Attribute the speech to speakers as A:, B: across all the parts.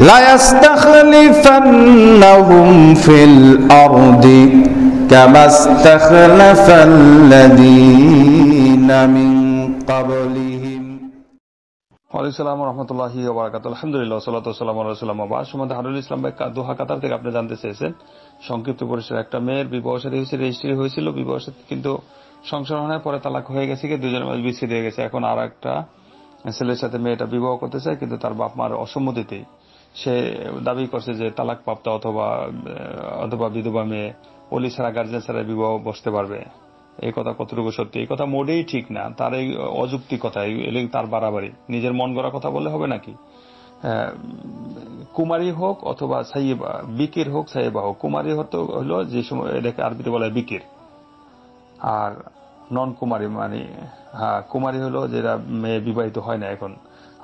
A: লায়াস্তাখলিফান্নাহুম feel আরদি কামা ইস্তাখলাফাল্লাযীনা মিন ক্বাবলিহিম।
B: ওয়ালাইকুম আসসালাম ওয়া রাহমাতুল্লাহি ওয়া বারাকাতুহু। আলহামদুলিল্লাহ, সাল্লাতু ওয়াসসালামু আলা রাসূলিল্লাহ। সুমন্ত হারুল ইসলাম ভাই দোহা কাতার থেকে আপনি জানতে চেয়েছেন সংক্ষিপ্ত পরিসরে একটা মেয়ের বিবাহ সাথী হয়েছে, রেজিস্ট্রি হয়েছিল, বিবাহ সাথী কিন্তু সংসার হয় পরে তালাক হয়ে গেছে, দুজনের মাঝে বিচ্ছেদ হয়ে গেছে। এখন আর একটা ছেলের সাথে মেয়েটা বিবাহ করতে চায়, কিন্তু তার বাপ মার অসম্মতিতেই সে দাবি করছে যে তালাক প্রাপ্ত অথবা বিধবা মেয়ে ওলি ছাড়া গার্জেন ছাড়া বিবাহ বসতে পারবে। এই কথা কতটুকু সত্যি? এই কথা মোটেই ঠিক না। তার এই অযুক্তি কথা, তার বাড়াবাড়ি। নিজের মন গড়া কথা বললে হবে নাকি? কুমারী হোক অথবা সাইয়েবা, বিকির হোক সাইয়েবা হোক, কুমারী হলো যে সময় এটাকে আরবিতে বলা হয় বিকির, আর নন কুমারী মানে কুমারী হলো যেটা মেয়ে বিবাহিত হয় না এখন,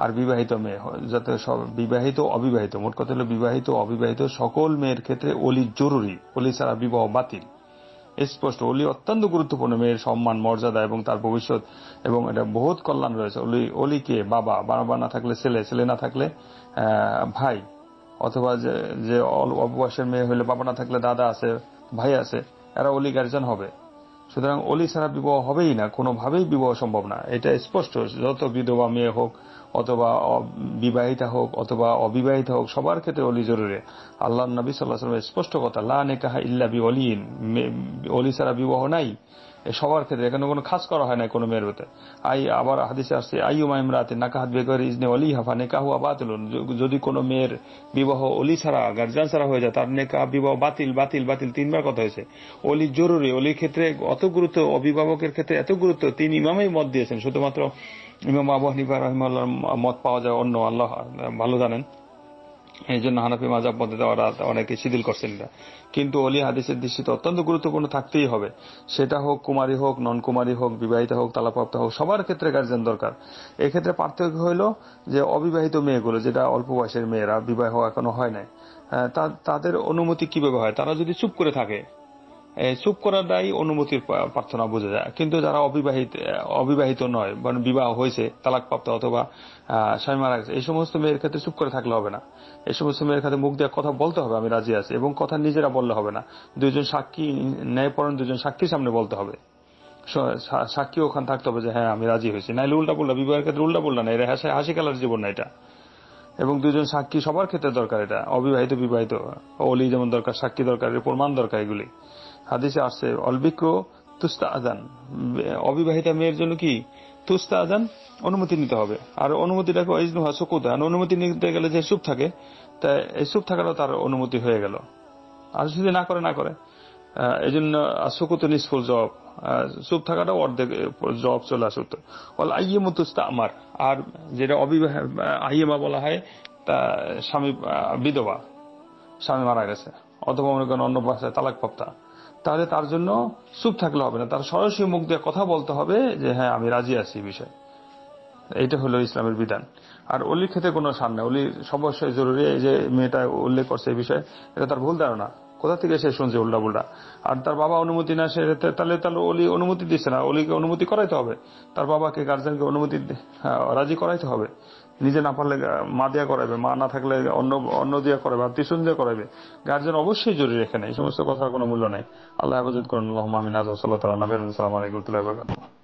B: আর বিবাহিত মেয়ে যাতে সব বিবাহিত অবিবাহিত, মোট কথা হলো বিবাহিত অবিবাহিত সকল মেয়ের ক্ষেত্রে ওলি জরুরি। ওলি ছাড়া বিবাহ বাতিল, স্পষ্ট। ওলি অত্যন্ত গুরুত্বপূর্ণ মেয়ের সম্মান মর্যাদা এবং তার ভবিষ্যৎ, এবং এটা বহুত কল্যাণ রয়েছে। অলিকে বাবা, বাবা না থাকলে ছেলে, ছেলে না থাকলে ভাই, অথবা যে অল্প বয়সের মেয়ে হলে বাবা না থাকলে দাদা আছে, ভাই আছে, এরা অলি গার্জিয়ান হবে। সুতরাং অলি ছাড়া বিবাহ হবেই না, কোনোভাবেই বিবাহ সম্ভব না, এটা স্পষ্ট। যত বিধবা মেয়ে হোক অথবা বিবাহিতা হোক অথবা অবিবাহিতা হোক, সবার ক্ষেত্রে অলি জরুরি। আল্লাহর নবী সাল্লাল্লাহু আলাইহি ওয়াসাল্লামের স্পষ্ট কথা, লা নিকাহা ইল্লা বিওয়ালিয়িন, অলি ছাড়া বিবাহ নাই সবার ক্ষেত্রে। এখানে কোনো খাস করা হয় না কোনো মেয়ের হতে। আবার হাদিসে আসছে, আইয়ুমা ইমরাতিন নাকাহাত বিগাইরি ইজনি ওয়ালিহা ফানিকাহুহা বাতিলুন। যদি কোনো মেয়ের বিবাহ অলি ছাড়া গার্জিয়ান ছাড়া হয়ে যায়, তার নিকাহ বিবাহ বাতিল বাতিল বাতিল, তিনবার কথা হয়েছে। অলি জরুরি, অলির ক্ষেত্রে অত গুরুত্ব, অভিভাবকের ক্ষেত্রে এত গুরুত্ব, তিন ইমামই মত দিয়েছেন। শুধুমাত্র ইমাম আবু হানিফা রাহিমাহুল্লাহর মত পাওয়া যায়, অন্য আল্লাহ ভালো জানেন। এই জন্য হানাফি মাযহাব পদ্ধতি ওরা অনেকে শিথিল করছেন না। কিন্তু অলি হাদিসের দৃষ্টিতে অত্যন্ত গুরুত্বপূর্ণ থাকতেই হবে। সেটা হোক কুমারী হোক, নন কুমারী হোক, বিবাহিতা হোক, তালাকপ্রাপ্ত হোক, সবার ক্ষেত্রে গার্জিয়ান দরকার। এক্ষেত্রে পার্থক্য হইল যে অবিবাহিত মেয়েগুলো, যেটা অল্প বয়সের মেয়েরা, বিবাহ এখনো হয় নাই, তাদের অনুমতি কিভাবে হয়? তারা যদি চুপ করে থাকে, চুপ করাটাই অনুমতির প্রার্থনা বোঝা যায়। কিন্তু যারা অবিবাহিত নয়, মানে বিবাহ হয়েছে, তালাকপ্রাপ্ত অথবা স্বামী মারা গেছে, এই সমস্ত মেয়ের ক্ষেত্রে চুপ করে থাকলে হবে না। এই সমস্ত মেয়ের ক্ষেত্রে মুখ দিয়ে কথা বলতে হবে, আমি রাজি আছি, এবং কথা নিজেরা বললে হবে না, দুইজন সাক্ষী, ন্যায়পরায়ণ দুজন সাক্ষীর সামনে বলতে হবে। সাক্ষী ওখানে থাকতে হবে যে হ্যাঁ আমি রাজি হয়েছি, নাইলে উল্টা পড়লা, বিবাহের ক্ষেত্রে উল্টা পড়লা না, এটা হাসি খেলার জীবন না এটা। এবং দুজন সাক্ষী সবার ক্ষেত্রে দরকার, এটা অবিবাহিত বিবাহিত, অলি যেমন দরকার, সাক্ষী দরকার, প্রমাণ দরকার। এগুলি হাদিসে আসছে, অলবিক্র তুস্তা আজান, অবিবাহিতা মেয়ের জন্য কি তুস্তা আজান, অনুমতি নিতে হবে। আর অনুমতিটাকে ইজনুহা সুকুতা, অনুমতি নিতে গেলে যে চুপ থাকে, তা এই চুপ থাকারও তার অনুমতি হয়ে গেল। আর যদি না করে, না করে, এই জন্য সুকুত নিসফুল জবাব, চুপ থাকাটাও অর্ধেক জবাব চলে আসত। আইয়েমু তুস্তা আমার, আর যেটা আইয়েমা বলা হয়, তা স্বামী বিধবা, স্বামী মারা গেছে, অথবা মনে করেন অন্য ভাষায় তালাকপ্রাপ্তা, তাহলে তার জন্য চুপ থাকলে হবে না, তার সরাসরি মুখ দিয়ে কথা বলতে হবে যে হ্যাঁ আমি রাজি আছি বিষয়। এইটা হলো ইসলামের বিধান। আর অলির ক্ষেত্রে কোনো সার নেই, অলি অবশ্যই জরুরি। এই যে মেয়েটা উল্লেখ করছে এই বিষয়ে, এটা তার ভুল ধারণা, কোথা থেকে সে শুনছে উল্টা পুল্টা। আর তার বাবা অনুমতি না, সে তাহলে অলি অনুমতি দিচ্ছে না, অলিকে অনুমতি করাইতে হবে, তার বাবাকে গার্জেনকে অনুমতি রাজি করাইতে হবে। নিজে না পারলে মা দিয়া করাবে, মা না থাকলে অন্য দিয়া করাবে, আত্মীয় স্বজন দিয়ে করাবে। গার্জেন অবশ্যই জরুরি এখানে, এই সমস্ত কথার কোনো মূল্য নেই। আল্লাহ হেফাজত করুন। আল্লাহুম্মা আমিন। সাল্লাল্লাহু আলাইহি ওয়া সাল্লাম। আসসালামু আলাইকুম ওয়া রাহমাতুল্লাহি ওয়া বারাকাতুহু।